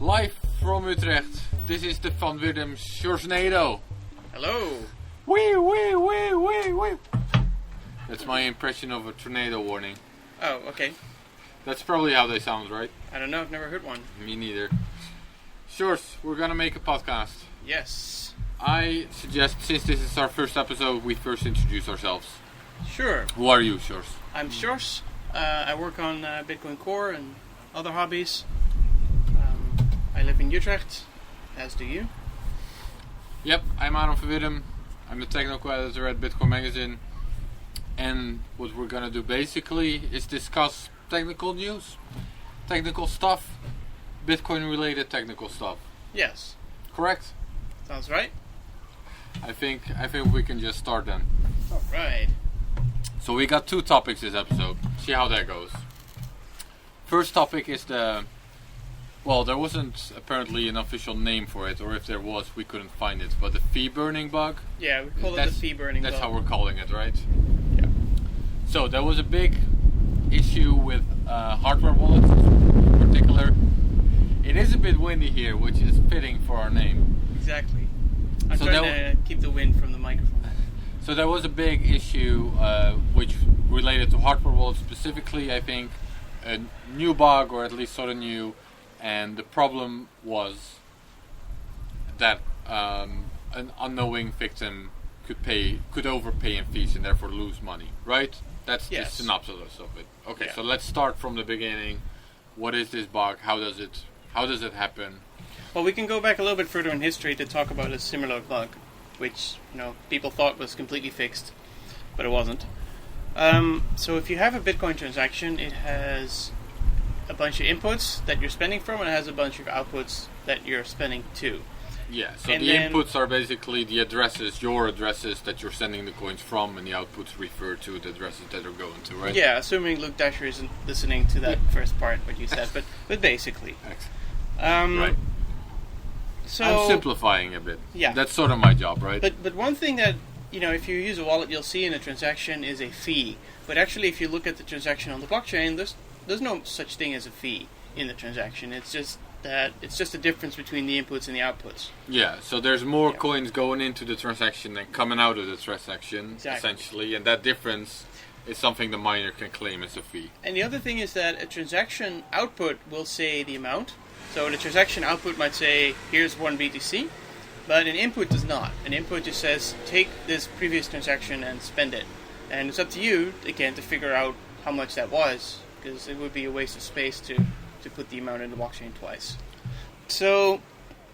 Live from Utrecht, this is the van Wirdum Sjorsnado. Hello. Wee wee wee wee wee. That's my impression of a tornado warning. Oh, okay. That's probably how they sound, right? I don't know, I've never heard one. Me neither. Sjors, we're gonna make a podcast. Yes. I suggest, since this is our first episode, we first introduce ourselves. Sure. Who are you, Sjors? I'm Sjors. I work on Bitcoin Core and other hobbies. I live in Utrecht, as do you. Yep, I'm Aaron van Wirdum. I'm the technical editor at Bitcoin Magazine. And what we're gonna do basically is discuss technical news, technical stuff, Bitcoin related technical stuff. Yes. Correct? Sounds right. I think we can just start then. Alright. So we got two topics this episode. See how that goes. First topic is there wasn't apparently an official name for it, or if there was, we couldn't find it. But the fee burning bug. Yeah, we call it the fee burning bug. That's how we're calling it, right? Yeah. So there was a big issue with hardware wallets in particular. It is a bit windy here, which is fitting for our name. Exactly. I'm trying to keep the wind from the microphone. So there was a big issue which related to hardware wallets specifically, I think. A new bug, or at least sort of new. And the problem was that an unknowing victim could overpay in fees and therefore lose money, right? That's the synopsis of it. Okay, so let's start from the beginning. What is this bug? How does it happen? Well, we can go back a little bit further in history to talk about a similar bug, which people thought was completely fixed, but it wasn't. So if you have a Bitcoin transaction, it has a bunch of inputs that you're spending from, and it has a bunch of outputs that you're spending to. Yeah, so the inputs are basically the addresses, your addresses that you're sending the coins from, and the outputs refer to the addresses that are going to, right? Yeah, assuming Luke Dasher isn't listening to that first part, what you said, but basically. Right. So I'm simplifying a bit. Yeah. That's sort of my job, right? But one thing that, if you use a wallet, you'll see in a transaction is a fee. But actually, if you look at the transaction on the blockchain, there's no such thing as a fee in the transaction. It's just a difference between the inputs and the outputs. Yeah, so there's more coins going into the transaction than coming out of the transaction, essentially, and that difference is something the miner can claim as a fee. And the other thing is that a transaction output will say the amount. So the transaction output might say, here's 1 BTC, but an input does not. An input just says, take this previous transaction and spend it. And it's up to you, again, to figure out how much that was, because it would be a waste of space to put the amount in the blockchain twice. So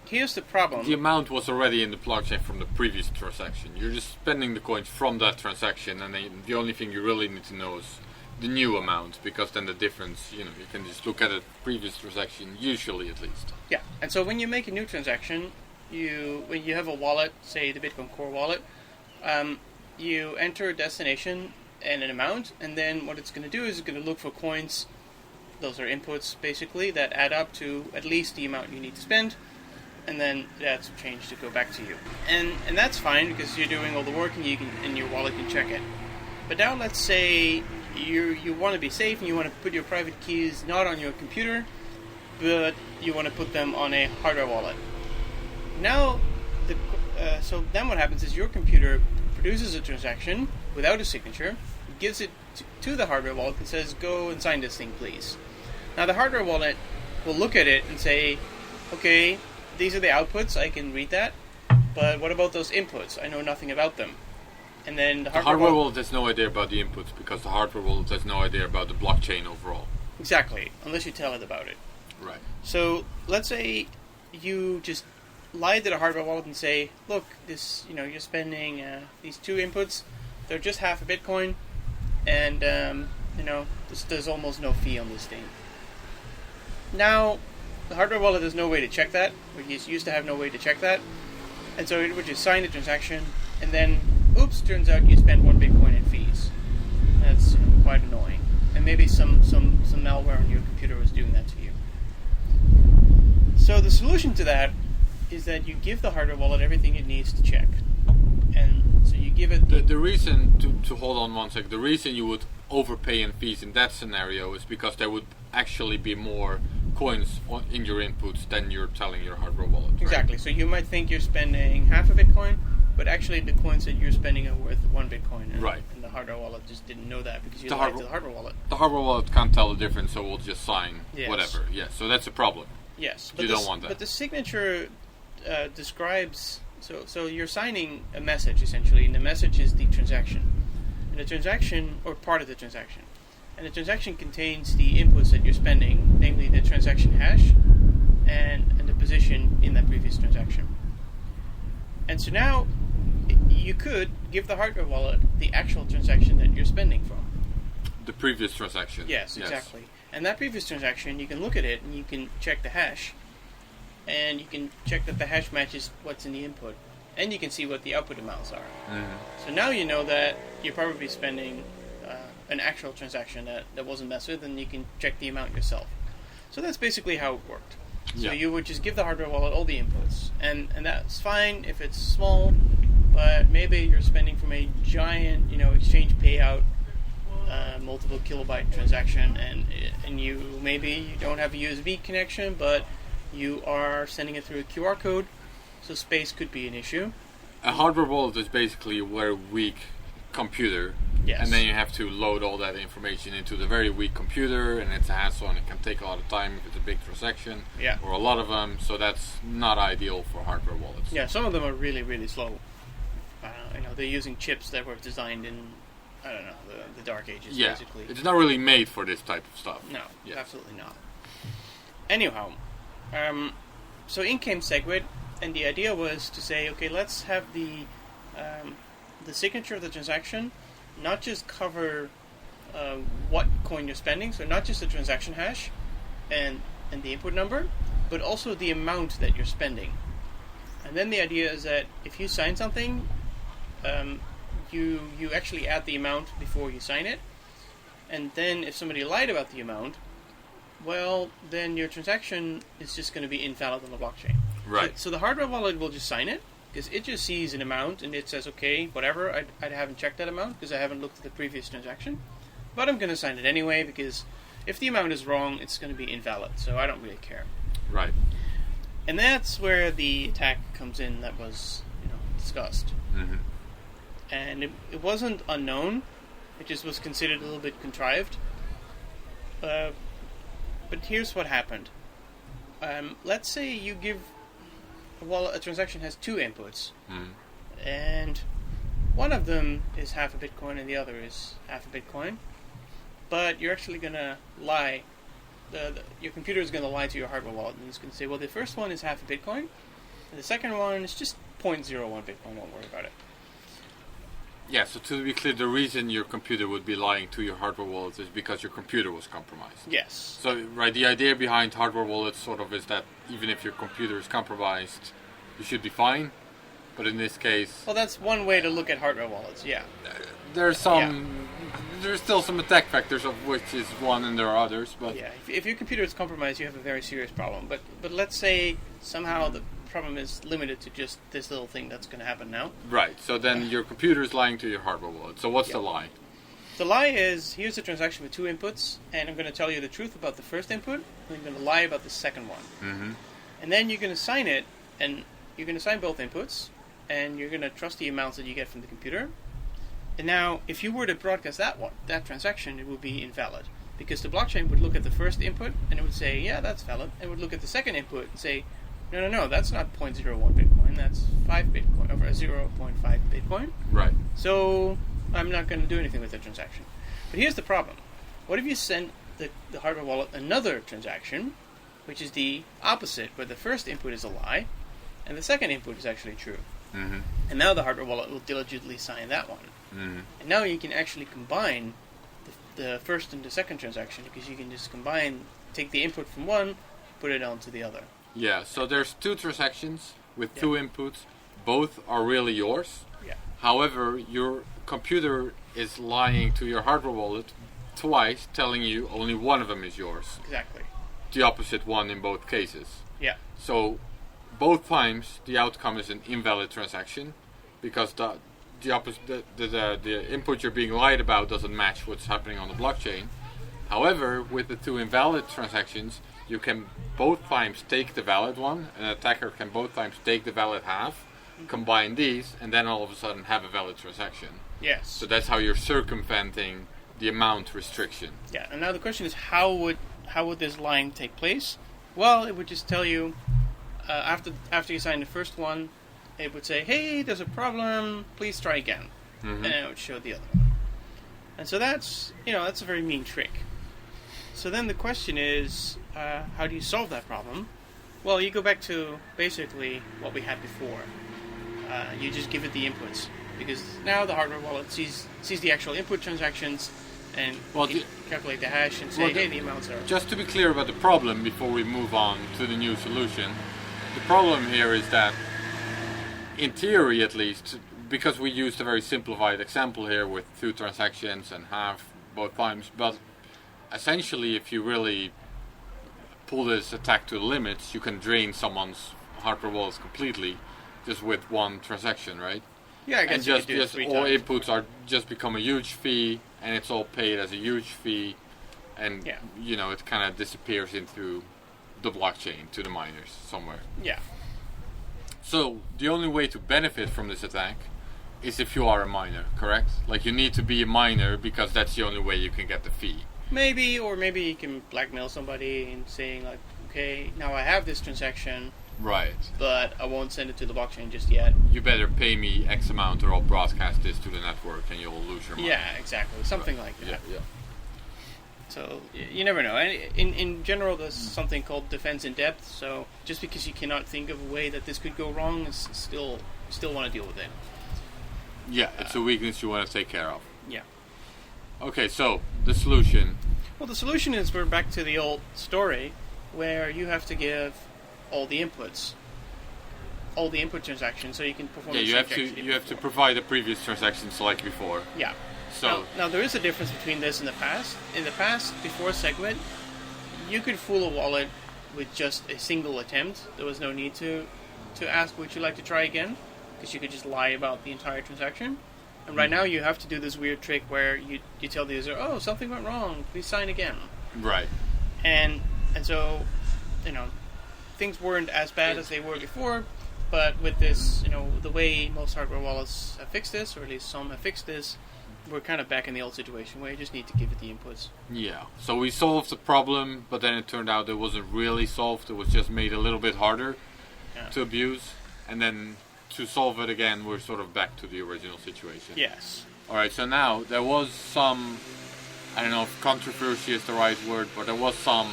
here's the problem. The amount was already in the blockchain from the previous transaction. You're just spending the coins from that transaction, and then the only thing you really need to know is the new amount, because then the difference, you can just look at a previous transaction, usually at least. Yeah, and so when you make a new transaction, when you have a wallet, say the Bitcoin Core wallet, you enter a destination and an amount, and then what it's going to do is it's going to look for coins. Those are inputs, basically, that add up to at least the amount you need to spend, and then that's changed to go back to you. And that's fine, because you're doing all the work, and your wallet can check it. But now let's say you want to be safe, and you want to put your private keys not on your computer, but you want to put them on a hardware wallet. Now, so then what happens is your computer produces a transaction without a signature, gives it to the hardware wallet, and says, go and sign this thing, please. Now the hardware wallet will look at it and say, okay, these are the outputs, I can read that, but what about those inputs? I know nothing about them. And then the hardware wallet has no idea about the inputs, because the hardware wallet has no idea about the blockchain overall. Exactly, unless you tell it about it. Right. So let's say you just lie to the hardware wallet and say, look, this, you're spending these two inputs, they're just half a Bitcoin, and there's almost no fee on this thing. Now, the hardware wallet has no way to check that, or it used to have no way to check that, and so it would just sign the transaction, and then, oops, turns out you spent 1 Bitcoin in fees. That's quite annoying. And maybe some malware on your computer was doing that to you. So the solution to that is that you give the hardware wallet everything it needs to check. And so you give it... The reason, to hold on one sec, the reason you would overpay in fees in that scenario is because there would actually be more coins in your inputs than you're telling your hardware wallet. Right? Exactly. So you might think you're spending half a Bitcoin, but actually the coins that you're spending are worth 1 Bitcoin. And, right. And the hardware wallet just didn't know that because you lied to the hardware wallet. The hardware wallet can't tell the difference, so we'll just sign yes. whatever. Yeah. So that's a problem. Yes. You don't want that. But the signature describes... So you're signing a message, essentially, and the message is the transaction. And the transaction, or part of the transaction. And the transaction contains the inputs that you're spending, namely the transaction hash and the position in that previous transaction. And so now, you could give the hardware wallet the actual transaction that you're spending from. The previous transaction. Yes, exactly. And that previous transaction, you can look at it and you can check the hash. And you can check that the hash matches what's in the input. And you can see what the output amounts are. Mm-hmm. So now you know that you're probably spending an actual transaction that wasn't messed with, and you can check the amount yourself. So that's basically how it worked. So you would just give the hardware wallet all the inputs. And that's fine if it's small, but maybe you're spending from a giant, exchange payout, multiple kilobyte transaction, and you don't have a USB connection, but you are sending it through a QR code, so space could be an issue. A hardware wallet is basically a very weak computer, and then you have to load all that information into the very weak computer, and it's a hassle, and it can take a lot of time if it's a big transaction, or a lot of them, so that's not ideal for hardware wallets. Yeah, some of them are really, really slow. They're using chips that were designed in, the dark ages, basically. It's not really made for this type of stuff. No, absolutely not. Anyhow, so in came Segwit, and the idea was to say, okay, let's have the signature of the transaction not just cover what coin you're spending, so not just the transaction hash and the input number, but also the amount that you're spending. And then the idea is that if you sign something, you actually add the amount before you sign it, and then if somebody lied about the amount, well, then your transaction is just going to be invalid on the blockchain. Right. So the hardware wallet will just sign it, because it just sees an amount, and it says, okay, whatever, I haven't checked that amount, because I haven't looked at the previous transaction, but I'm going to sign it anyway, because if the amount is wrong, it's going to be invalid, so I don't really care. Right. And that's where the attack comes in that was, discussed. Mm-hmm. And it wasn't unknown, it just was considered a little bit contrived. But here's what happened. Let's say you give a transaction has 2 inputs, and one of them is half a Bitcoin and the other is half a Bitcoin, but you're actually going to lie. Your computer is going to lie to your hardware wallet, and it's going to say, well, the first one is half a Bitcoin, and the second one is just 0.01 Bitcoin, don't worry about it. Yeah, so to be clear, the reason your computer would be lying to your hardware wallet is because your computer was compromised. Yes. So, right, the idea behind hardware wallets sort of is that even if your computer is compromised, you should be fine. But in this case... Well, that's one way to look at hardware wallets, yeah. There's still some attack factors, of which is one and there are others, but... Yeah, if your computer is compromised, you have a very serious problem. But let's say somehow the problem is limited to just this little thing that's going to happen now. Right, so then your computer is lying to your hardware wallet. So what's the lie? The lie is, here's a transaction with 2 inputs, and I'm going to tell you the truth about the first input, and I'm going to lie about the second one. Mm-hmm. And then you're going to sign it, and you're going to sign both inputs, and you're going to trust the amounts that you get from the computer. And now, if you were to broadcast that transaction, it would be invalid. Because the blockchain would look at the first input, and it would say, yeah, that's valid. And it would look at the second input and say, no, that's not 0.01 Bitcoin, that's 5 Bitcoin, over 0.5 Bitcoin. Right. So, I'm not going to do anything with the transaction. But here's the problem. What if you send the hardware wallet another transaction, which is the opposite, where the first input is a lie, and the second input is actually true? Mm-hmm. And now the hardware wallet will diligently sign that one. Mm-hmm. And now you can actually combine the first and the second transaction, because you can just take the input from one, put it onto the other. Yeah, so there's 2 transactions with 2 inputs. Both are really yours. Yeah. However, your computer is lying to your hardware wallet twice, telling you only one of them is yours. Exactly. The opposite one in both cases. Yeah. So both times the outcome is an invalid transaction, because the input you're being lied about doesn't match what's happening on the blockchain. However, with the 2 invalid transactions, you can both times take the valid one, an attacker can both times take the valid half, combine these, and then all of a sudden have a valid transaction. Yes. So that's how you're circumventing the amount restriction. Yeah, and now the question is, how would this line take place? Well, it would just tell you, after you sign the first one, it would say, hey, there's a problem, please try again. Mm-hmm. And it would show the other one. And so that's a very mean trick. So then the question is, how do you solve that problem? Well, you go back to basically what we had before. You just give it the inputs, because now the hardware wallet sees the actual input transactions and calculate the hash and say, hey, the amounts are... Just to be clear about the problem before we move on to the new solution, the problem here is that, in theory at least, because we used a very simplified example here with 2 transactions and half both times, but essentially if you really pull this attack to the limits, you can drain someone's hardware wallets completely just with 1 transaction, right? Yeah, I guess and you just could do it 3 all times. inputs are just become a huge fee, and it's all paid as a huge fee, and it kind of disappears into the blockchain to the miners somewhere. Yeah. So the only way to benefit from this attack is if you are a miner, correct? Like, you need to be a miner because that's the only way you can get the fee. Maybe you can blackmail somebody and saying like, okay, now I have this transaction, right, but I won't send it to the blockchain just yet. You better pay me X amount or I'll broadcast this to the network and you'll lose your money. Yeah, exactly. Something like that. Yeah. So you never know. And in general, there's something called defense in depth. So just because you cannot think of a way that this could go wrong, is still want to deal with it. Yeah, it's a weakness you want to take care of. Yeah. Okay, so the solution. Well, the solution is we're back to the old story where you have to give all the inputs, all the input transactions, so you can perform. Yeah, you have to provide the previous transactions like before. Yeah. So now there is a difference between this and the past. In the past, before Segwit, you could fool a wallet with just a single attempt. There was no need to ask, would you like to try again? Because you could just lie about the entire transaction. And right now you have to do this weird trick where you tell the user, oh, something went wrong, please sign again. Right. And so, things weren't as bad as they were before, but with this, the way most hardware wallets have fixed this, or at least some have fixed this, we're kind of back in the old situation where you just need to give it the inputs. Yeah. So we solved the problem, but then it turned out it wasn't really solved. It was just made a little bit harder to abuse. And then to solve it again, we're sort of back to the original situation. Yes. Alright, so now there was some, I don't know if controversy is the right word, but there was some...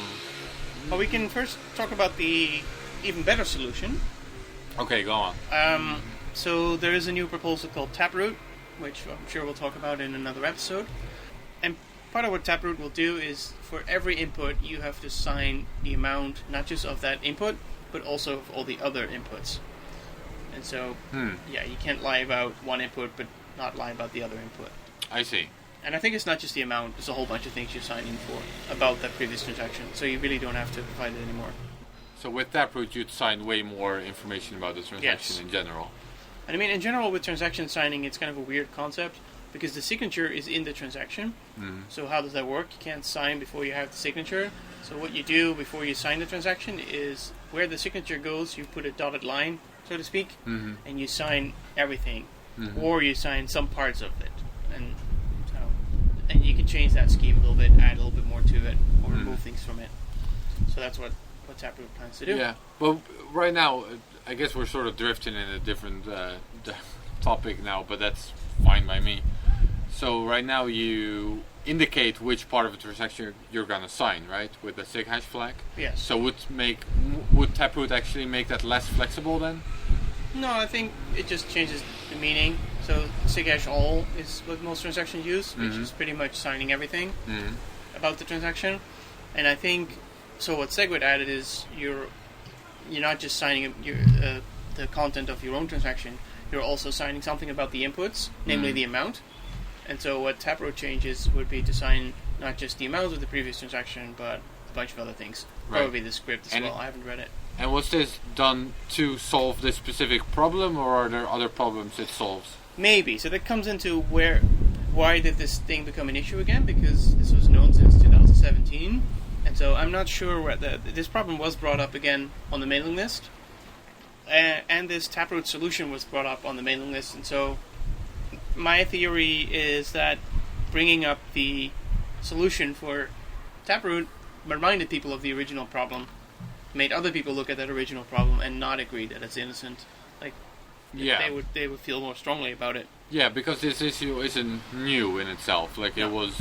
Well, we can first talk about the even better solution. Okay, go on. So there is a new proposal called Taproot, which I'm sure we'll talk about in another episode. And part of what Taproot will do is, for every input, you have to sign the amount, not just of that input, but also of all the other inputs. And so, you can't lie about one input, but not lie about the other input. I see. And I think it's not just the amount, there's a whole bunch of things you're signing for about that previous transaction, so you really don't have to provide it anymore. So with Taproot, you'd sign way more information about the transaction in general. And I mean, in general, with transaction signing, it's kind of a weird concept, because the signature is in the transaction. Mm-hmm. So how does that work? You can't sign before you have the signature. So what you do before you sign the transaction is, where the signature goes, you put a dotted line, so to speak, and you sign everything, or you sign some parts of it, and you can change that scheme a little bit, add a little bit more to it, or remove things from it. So that's what Taproot plans to do. Yeah. Well, right now, I guess we're sort of drifting in a different topic now, but that's fine by me. So right now, you indicate which part of the transaction you're gonna sign, right, with the sig hash flag. Yes. So would Taproot actually make that less flexible then? No, I think it just changes the meaning. So sig hash all is what most transactions use, which is pretty much signing everything about the transaction. And I think so. What Segwit added is you're not just signing the content of your own transaction. You're also signing something about the inputs, namely the amount. And so what Taproot changes would be to sign not just the amount of the previous transaction, but a bunch of other things. Right. Probably the script as well. I haven't read it. And was this done to solve this specific problem, or are there other problems it solves? Maybe. So that comes into why did this thing become an issue again? Because this was known since 2017. And So I'm not sure whether this problem was brought up again on the mailing list, and this Taproot solution was brought up on the mailing list. And so my theory is that bringing up the solution for Taproot reminded people of the original problem, made other people look at that original problem and not agree that it's innocent. Like, they would feel more strongly about it. Yeah, because this issue isn't new in itself. Like it was,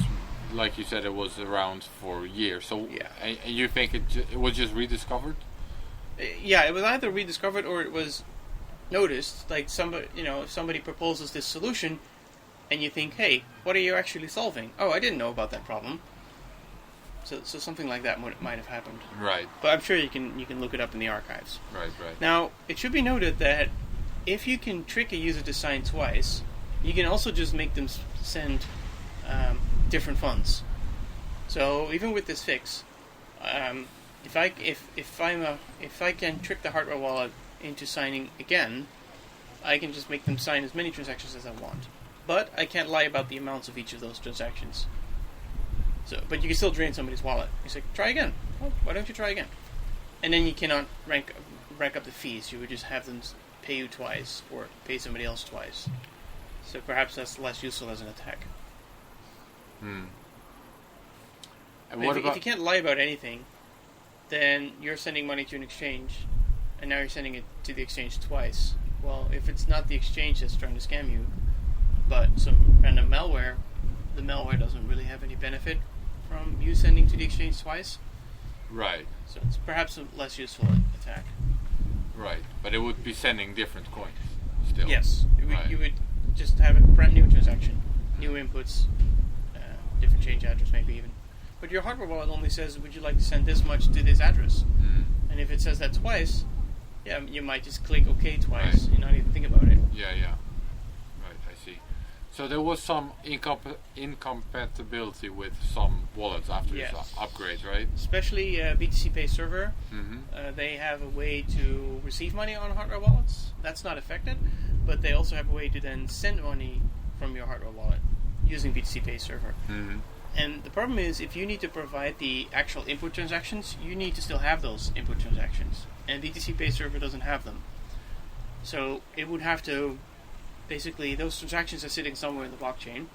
like you said, it was around for years. So and you think it was just rediscovered? Yeah, it was either rediscovered or it was noticed. Like if somebody proposes this solution, and you think, hey, what are you actually solving? Oh, I didn't know about that problem. So something like that might have happened. Right. But I'm sure you can look it up in the archives. Right. Now, it should be noted that if you can trick a user to sign twice, you can also just make them send different funds. So even with this fix, if I can trick the hardware wallet into signing again, I can just make them sign as many transactions as I want. But I can't lie about the amounts of each of those transactions. But you can still drain somebody's wallet. You say, try again. Well, why don't you try again? And then you cannot rank up the fees. You would just have them pay you twice or pay somebody else twice. So perhaps that's less useful as an attack. And if you can't lie about anything, then you're sending money to an exchange, and now you're sending it to the exchange twice. Well, if it's not the exchange that's trying to scam you, but some random malware, the malware doesn't really have any benefit from you sending to the exchange twice. Right. So it's perhaps a less useful attack. Right, but it would be sending different coins still. Yes, you would just have a brand new transaction, new inputs, different change address maybe even. But your hardware wallet only says, would you like to send this much to this address? And if it says that twice, you might just click OK twice and not even think about it. Yeah. Right, I see. So there was some incompatibility with some wallets after this upgrade, right? Especially BTC Pay Server. They have a way to receive money on hardware wallets. That's not affected, but they also have a way to then send money from your hardware wallet using BTC Pay Server. And the problem is, if you need to provide the actual input transactions, you need to still have those input transactions. And BTC Pay Server doesn't have them. So it would have to, basically, those transactions are sitting somewhere in the blockchain,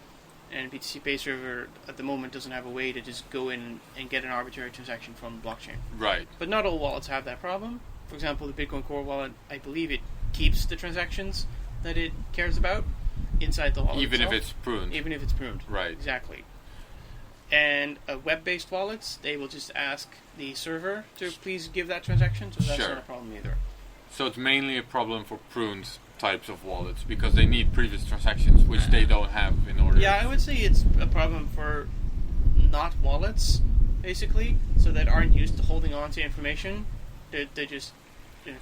and BTC Pay Server at the moment doesn't have a way to just go in and get an arbitrary transaction from the blockchain. Right. But not all wallets have that problem. For example, the Bitcoin Core wallet, I believe it keeps the transactions that it cares about inside the wallet Even itself. if it's pruned. Even if it's pruned. Right. Exactly. And web-based wallets, they will just ask the server to please give that transaction, so that's not a problem either. So it's mainly a problem for pruned types of wallets, because they need previous transactions, which they don't have in order. Yeah, I would say it's a problem for not wallets, basically, so that aren't used to holding on to information. They're just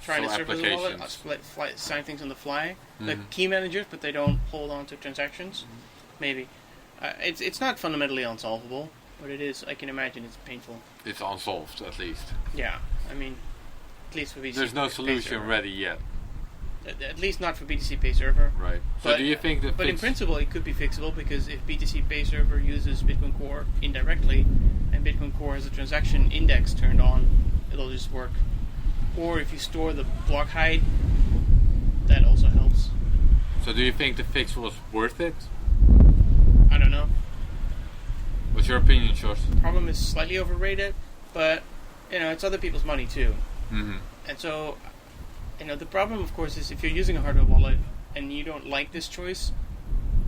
trying to serve the wallet, sign things on the fly. They're key managers, but they don't hold on to transactions. Maybe. It's not fundamentally unsolvable, but it is. I can imagine it's painful. It's unsolved, at least. Yeah, I mean, at least for BTC. There's no solution ready yet. At least not for BTC Pay Server. Right. So do you think that? But in principle, it could be fixable, because if BTC Pay Server uses Bitcoin Core indirectly, and Bitcoin Core has a transaction index turned on, it'll just work. Or if you store the block height, that also helps. So do you think the fix was worth it? I don't know. What's your opinion, Sjors? The problem is slightly overrated, but it's other people's money too. And so, the problem, of course, is if you're using a hardware wallet and you don't like this choice,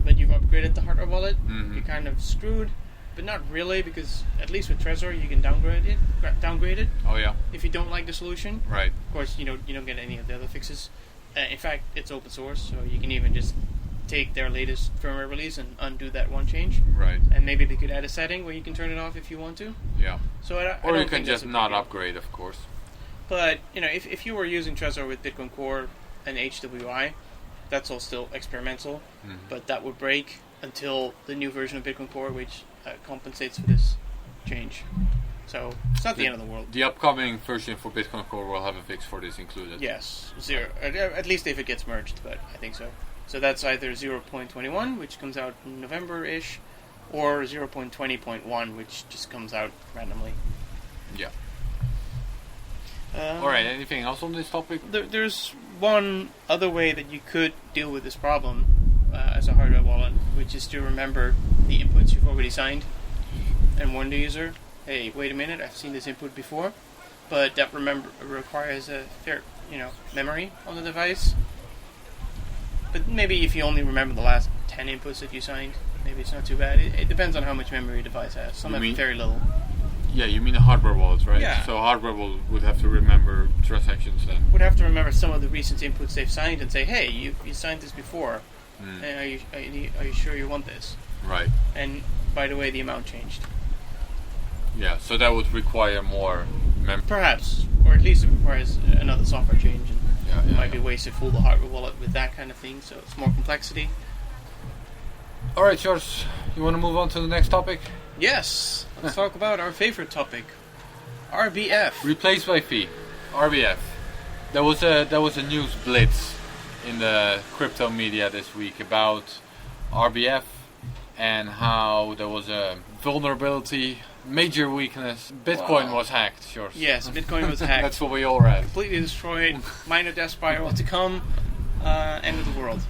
but you've upgraded the hardware wallet, you're kind of screwed. But not really, because at least with Trezor you can downgrade it. Oh yeah. If you don't like the solution, right? Of course, you don't get any of the other fixes. In fact, it's open source, so you can even just take their latest firmware release and undo that one change. Right. And maybe they could add a setting where you can turn it off if you want to. Yeah. So I or don't you can just not upgrade, of course. But if you were using Trezor with Bitcoin Core and HWI, that's all still experimental. But that would break until the new version of Bitcoin Core, which compensates for this change. So it's not the end of the world. The upcoming version for Bitcoin Core will have a fix for this included. Yes, 0. At least if it gets merged, but I think so. So that's either 0.21, which comes out in November-ish, or 0.20.1, which just comes out randomly. Yeah. All right. Anything else on this topic? There's one other way that you could deal with this problem as a hardware wallet, which is to remember the inputs you've already signed and warn the user, hey, wait a minute, I've seen this input before, but that requires a fair, memory on the device. But maybe if you only remember the last 10 inputs that you signed, maybe it's not too bad. It depends on how much memory a device has. Some have very little. Yeah, you mean the hardware wallets, right? Yeah. So hardware would have to remember transactions then. Would have to remember some of the recent inputs they've signed and say, hey, you signed this before. And are you sure you want this? Right. And by the way, the amount changed. Yeah, so that would require more memory. Perhaps, or at least it requires another software change. And it might be ways to fool the hardware wallet with that kind of thing, so it's more complexity. Alright, Sjors, you want to move on to the next topic? Yes, let's talk about our favorite topic, RBF. Replace by fee, RBF. There was a news blitz in the crypto media this week about RBF and how there was a vulnerability, major weakness. Bitcoin was hacked, Sjors. Yes, Bitcoin was hacked. That's what we all read. Completely destroyed, minor death spiral to come, end of the world.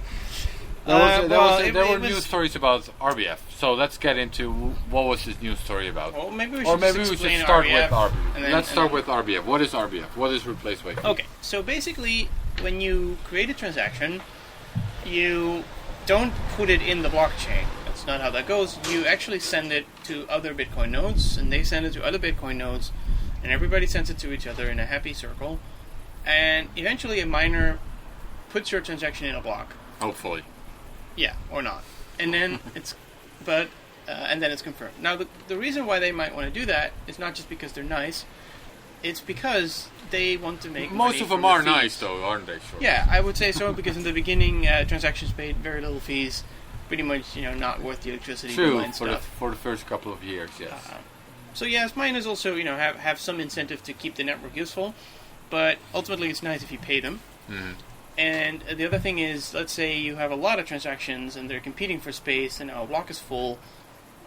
There were news stories about RBF, so let's get into what was this news story about. Well, maybe we should should start RBF, with RBF. Let's start with RBF. What is RBF? What is replace by fee? Okay, so basically, when you create a transaction, you don't put it in the blockchain. That's not how that goes. You actually send it to other Bitcoin nodes, and they send it to other Bitcoin nodes, and everybody sends it to each other in a happy circle, and eventually a miner puts your transaction in a block. Hopefully. Yeah, or not. And then and then it's confirmed. Now, the reason why they might want to do that is not just because they're nice. It's because they want to make most of them are nice, though, aren't they? Sure. Yeah, I would say so, because in the beginning, transactions paid very little fees. Pretty much, not worth the electricity. True, for the first couple of years, yes. So yes, miners also, have some incentive to keep the network useful, but ultimately it's nice if you pay them. Mm-hmm. And the other thing is, let's say you have a lot of transactions and they're competing for space, and now a block is full,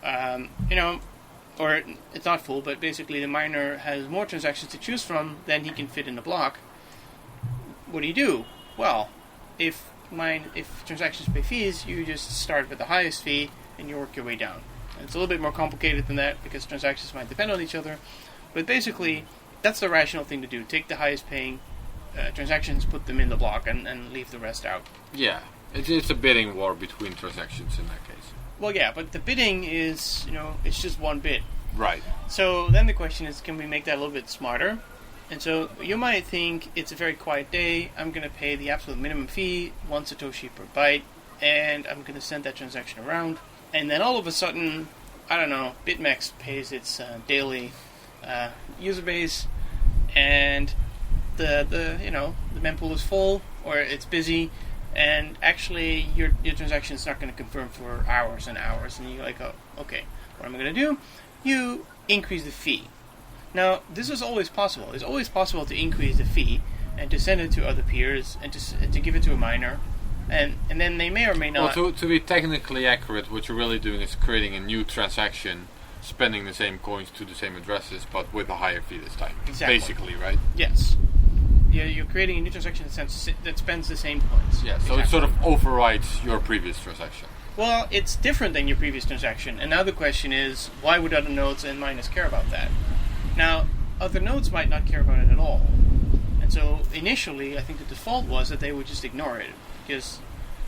or it's not full, but basically the miner has more transactions to choose from than he can fit in the block. What do? Well, if transactions pay fees, you just start with the highest fee and you work your way down. And it's a little bit more complicated than that because transactions might depend on each other, but basically that's the rational thing to do. Take the highest paying transactions, put them in the block, and leave the rest out. Yeah, it's a bidding war between transactions in that case. Well, yeah, but the bidding is, it's just one bid. Right. So then the question is, can we make that a little bit smarter? And so you might think, it's a very quiet day, I'm going to pay the absolute minimum fee, 1 Satoshi per byte, and I'm going to send that transaction around. And then all of a sudden, I don't know, BitMEX pays its daily user base, and the mempool is full, or it's busy, and actually your transaction is not going to confirm for hours and hours, and you're like, oh, okay, what am I going to do? You increase the fee. Now, this is always possible. It's always possible to increase the fee and to send it to other peers and to give it to a miner, and then they may or may not. Well, to be technically accurate, what you're really doing is creating a new transaction, spending the same coins to the same addresses, but with a higher fee this time. Exactly. Basically, right? Yes. Yeah, you're creating a new transaction that spends the same coins. Yeah, so exactly. It sort of overrides your previous transaction. Well, it's different than your previous transaction, and now the question is, why would other nodes and miners care about that? Now, other nodes might not care about it at all. And so, initially, I think the default was that they would just ignore it, because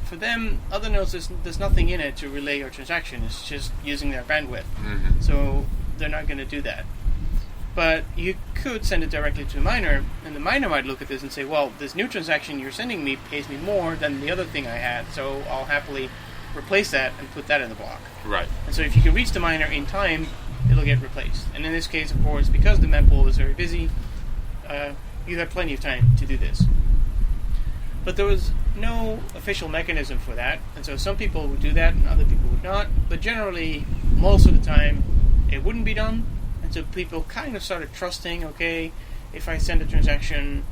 for them, other nodes, there's nothing in it to relay your transaction. It's just using their bandwidth. Mm-hmm. So, they're not going to do that. But you could send it directly to a miner, and the miner might look at this and say, well, this new transaction you're sending me pays me more than the other thing I had, so I'll happily replace that and put that in the block. Right. And so if you can reach the miner in time, it'll get replaced. And in this case, of course, because the mempool is very busy, you have plenty of time to do this. But there was no official mechanism for that, and so some people would do that and other people would not. But generally, most of the time, it wouldn't be done. And so people kind of started trusting, okay, if I send a transaction,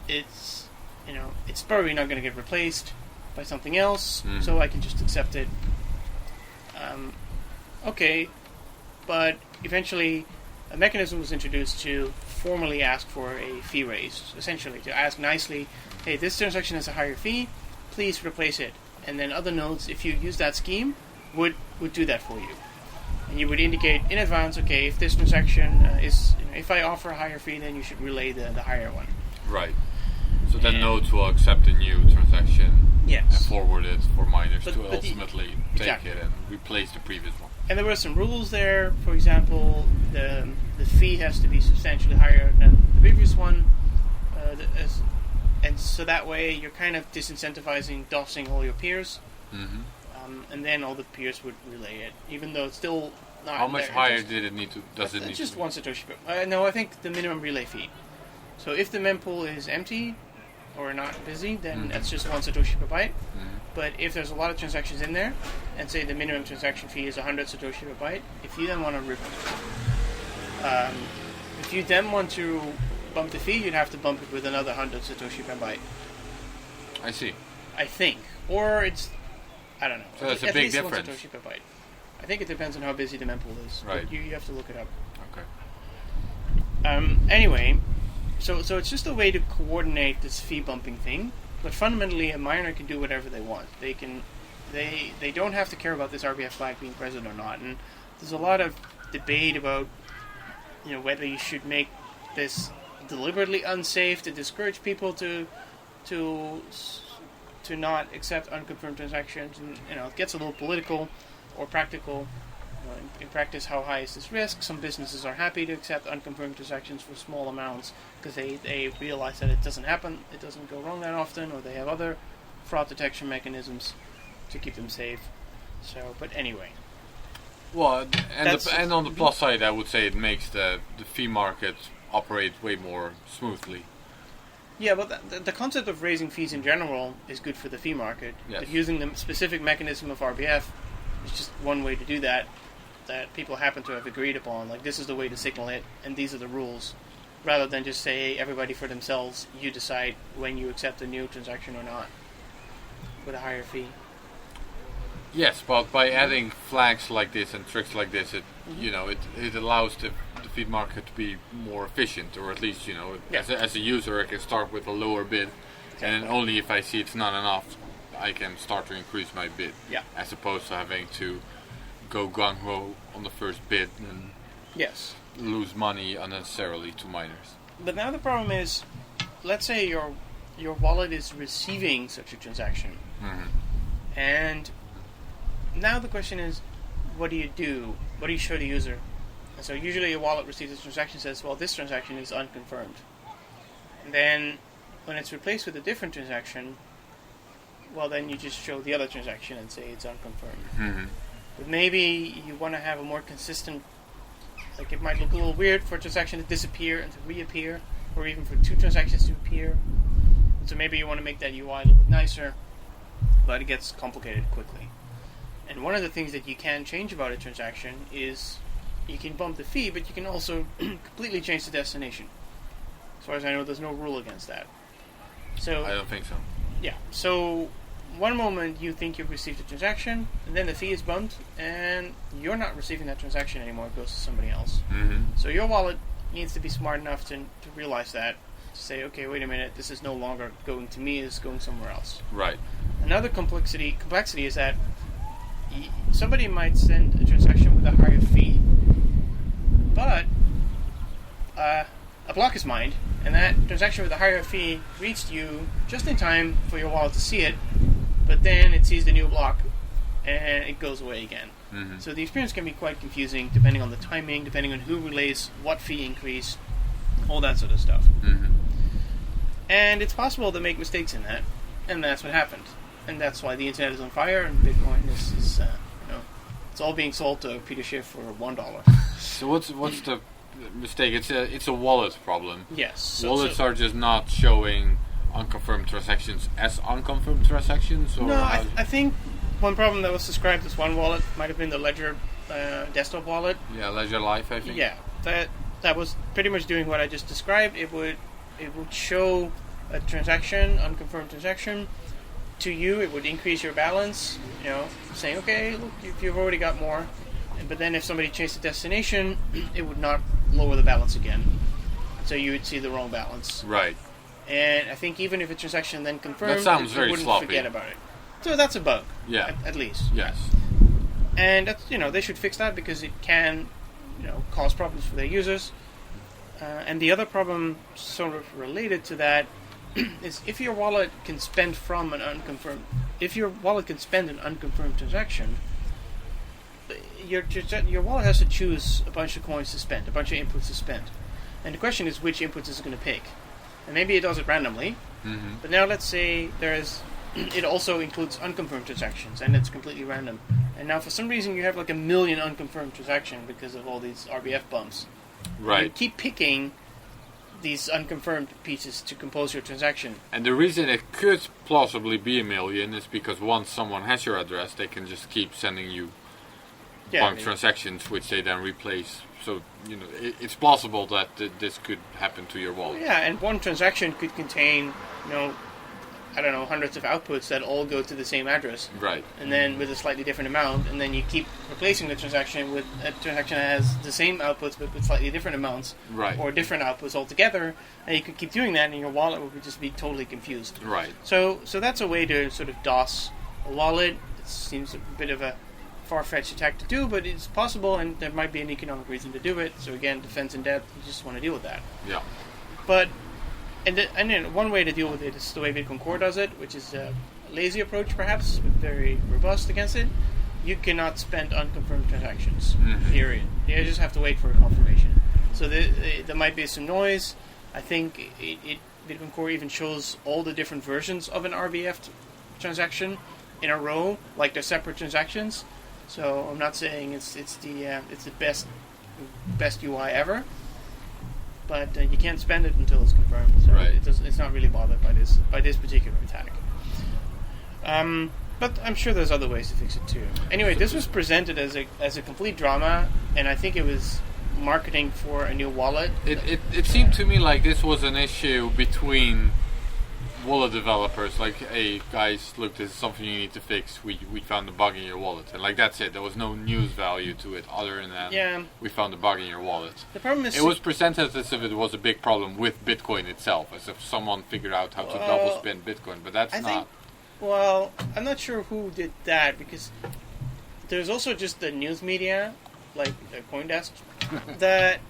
it's probably not going to get replaced by something else, so I can just accept it. Okay, but eventually a mechanism was introduced to formally ask for a fee raise, essentially to ask nicely, hey, this transaction has a higher fee, please replace it. And then other nodes, if you use that scheme, would do that for you. And you would indicate in advance, okay, if this transaction if I offer a higher fee, then you should relay the higher one. Right. So then nodes will accept a new transaction and forward it for miners to ultimately take it and replace the previous one. And there were some rules there. For example, the fee has to be substantially higher than the previous one. And so that way you're kind of disincentivizing DOSing all your peers. Mm-hmm. And then all the peers would relay it, even though it's still not. How much higher did it need to? Does it need just to? One Satoshi. No, I think the minimum relay fee. So if the mempool is empty or not busy, then that's just 1 Satoshi per byte. Mm-hmm. But if there's a lot of transactions in there, and say the minimum transaction fee is 100 Satoshi per byte, if you then want to bump the fee, you'd have to bump it with another 100 Satoshi per byte. I see. I think, or it's. I don't know. So that's a big difference. At least 1 Satoshi per byte. I think it depends on how busy the mempool is. Right. But you have to look it up. Okay. Anyway, so it's just a way to coordinate this fee bumping thing. But fundamentally, a miner can do whatever they want. They don't have to care about this RBF flag being present or not. And there's a lot of debate about whether you should make this deliberately unsafe to discourage people to not accept unconfirmed transactions, and it gets a little political or practical. In practice, how high is this risk? Some businesses are happy to accept unconfirmed transactions for small amounts because they realize that it doesn't happen, it doesn't go wrong that often, or they have other fraud detection mechanisms to keep them safe. So, but anyway. Well, and on the plus side, I would say it makes the fee market operate way more smoothly. Yeah, but the concept of raising fees in general is good for the fee market. Yes. But using the specific mechanism of RBF is just one way to do that people happen to have agreed upon. Like, this is the way to signal it, and these are the rules. Rather than just say, everybody for themselves, you decide when you accept a new transaction or not with a higher fee. Yes, but by adding flags like this and tricks like this, it allows the feed market to be more efficient, or at least as a user I can start with a lower bid, and then only if I see it's not enough, I can start to increase my bid. Yeah. As opposed to having to go gung ho on the first bid and lose money unnecessarily to miners. But now the problem is, let's say your wallet is receiving such a transaction, and now the question is, what do you do? What do you show the user? And so usually a wallet receives a transaction, says, well, this transaction is unconfirmed. And then when it's replaced with a different transaction, well, then you just show the other transaction and say it's unconfirmed. Mm-hmm. But maybe you want to have a more consistent, like it might look a little weird for a transaction to disappear and to reappear, or even for two transactions to appear. So maybe you want to make that UI a little bit nicer, but it gets complicated quickly. And one of the things that you can change about a transaction is you can bump the fee, but you can also completely change the destination. As far as I know, there's no rule against that. So I don't think so. Yeah. So one moment you think you've received a transaction, and then the fee is bumped, and you're not receiving that transaction anymore. It goes to somebody else. Mm-hmm. So your wallet needs to be smart enough to realize that, to say, okay, wait a minute, this is no longer going to me, it's going somewhere else. Right. Another complexity is that somebody might send a transaction with a higher fee, but a block is mined, and that transaction with a higher fee reached you just in time for your wallet to see it, but then it sees the new block and it goes away again. Mm-hmm. So the experience can be quite confusing depending on the timing, depending on who relays what fee increase, all that sort of stuff. Mm-hmm. And it's possible to make mistakes in that, and that's what happened. And that's why the internet is on fire, and Bitcoin is it's all being sold to Peter Schiff for $1. So what's the mistake? It's a wallet problem. Yes. Wallets are just not showing unconfirmed transactions as unconfirmed transactions? Or no, I think one problem that was described as one wallet might have been the Ledger desktop wallet. Yeah, Ledger Live, I think. Yeah, that was pretty much doing what I just described. It would show a transaction, unconfirmed transaction, to you. It would increase your balance, saying, okay, look, you've already got more. But then if somebody changed the destination, it would not lower the balance again. So you would see the wrong balance. Right. And I think even if a transaction then confirmed, that sounds it very wouldn't sloppy. forget about it. So that's a bug. Yeah. At least. Yes. And that's, they should fix that because it can, cause problems for their users. And the other problem, sort of related to that, is if your wallet can spend an unconfirmed transaction, your wallet has to choose a bunch of coins to spend, a bunch of inputs to spend. And the question is which inputs is it going to pick. And maybe it does it randomly, but now let's say it also includes unconfirmed transactions, and it's completely random. And now for some reason you have like 1 million unconfirmed transactions because of all these RBF bumps. Right. You keep picking these unconfirmed pieces to compose your transaction. And the reason it could plausibly be 1 million is because once someone has your address, they can just keep sending you transactions, which they then replace. So, it's plausible that this could happen to your wallet. Yeah, and one transaction could contain, hundreds of outputs that all go to the same address. Right. And then with a slightly different amount, and then you keep replacing the transaction with a transaction that has the same outputs but with slightly different amounts. Right. Or different outputs altogether, and you could keep doing that and your wallet would just be totally confused. Right. So that's a way to sort of DOS a wallet. It seems a bit of a far-fetched attack to do, but it's possible, and there might be an economic reason to do it. So again, defense in depth, you just want to deal with that. Yeah. But and then one way to deal with it is the way Bitcoin Core does it, which is a lazy approach, perhaps, but very robust against it. You cannot spend unconfirmed transactions. Period. You just have to wait for a confirmation. So there might be some noise. I think Bitcoin Core even shows all the different versions of an RBF transaction in a row, like they're separate transactions. So I'm not saying it's the best UI ever, but you can't spend it until it's confirmed. So right. It's not really bothered by this particular attack. But I'm sure there's other ways to fix it too. Anyway, this was presented as a complete drama, and I think it was marketing for a new wallet. It seemed to me like this was an issue between wallet developers, like, hey guys, look, this is something you need to fix. We found a bug in your wallet, and like that's it. There was no news value to it other than we found a bug in your wallet. The problem is it was presented as if it was a big problem with Bitcoin itself, as if someone figured out how to double spin Bitcoin, but that's not. Well, I'm not sure who did that, because there's also just the news media, like CoinDesk, that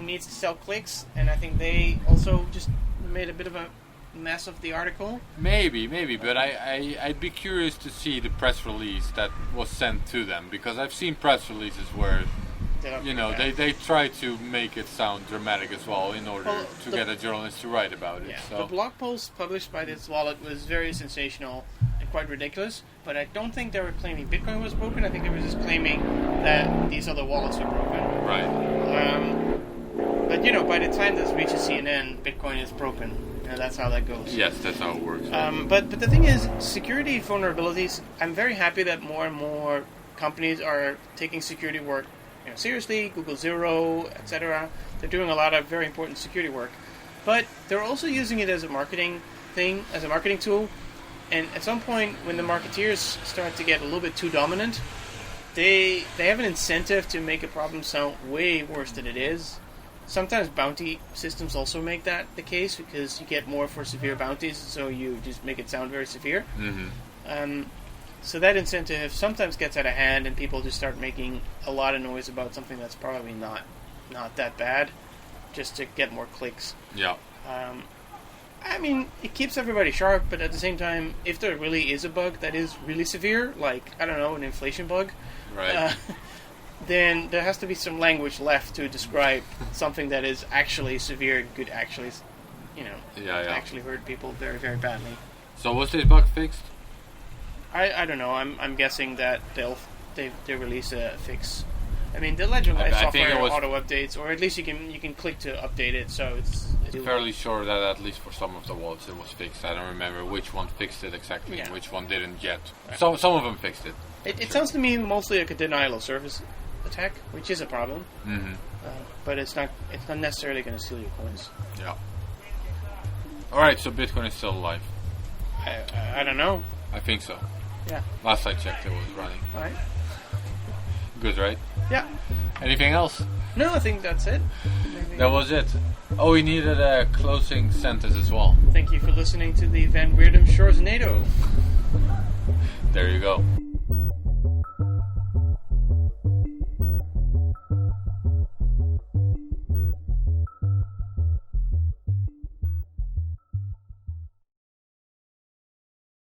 needs to sell clicks, and I think they also just made a bit of a mess of the article. Maybe, but I'd be curious to see the press release that was sent to them, because I've seen press releases where they try to make it sound dramatic as well in order to get a journalist to write about it. So. The blog post published by this wallet was very sensational and quite ridiculous, but I don't think they were claiming Bitcoin was broken. I think they were just claiming that these other wallets were broken. Right. But by the time this reaches CNN, Bitcoin is broken. That's how that goes. Yes, that's how it works. But the thing is, security vulnerabilities, I'm very happy that more and more companies are taking security work seriously. Google Zero, etc. They're doing a lot of very important security work. But they're also using it as a marketing thing, as a marketing tool. And at some point, when the marketeers start to get a little bit too dominant, they have an incentive to make a problem sound way worse than it is. Sometimes bounty systems also make that the case, because you get more for severe bounties, so you just make it sound very severe. Mm-hmm. So that incentive sometimes gets out of hand, and people just start making a lot of noise about something that's probably not that bad, just to get more clicks. Yeah. I mean, it keeps everybody sharp, but at the same time, if there really is a bug that is really severe, like, I don't know, an inflation bug, right. Then there has to be some language left to describe something that is actually severe and could actually, actually hurt people very, very badly. So was this bug fixed? I don't know. I'm guessing that they release a fix. I mean, the Ledger Live software auto updates, or at least you can click to update it. So it's fairly sure that at least for some of the wallets it was fixed. I don't remember which one fixed it exactly, and which one didn't yet. Right. Some of them fixed it. It sounds to me mostly like a denial of service attack, which is a problem. Mm-hmm. But it's not necessarily going to steal your coins. Yeah. All right, so Bitcoin is still alive. I don't know. I think so. Yeah. Last I checked, it was running. All right. Good, right? Yeah. Anything else? No, I think that's it. That was it. Oh, we needed a closing sentence as well. Thank you for listening to the Wirdum Sjorsnado. There you go.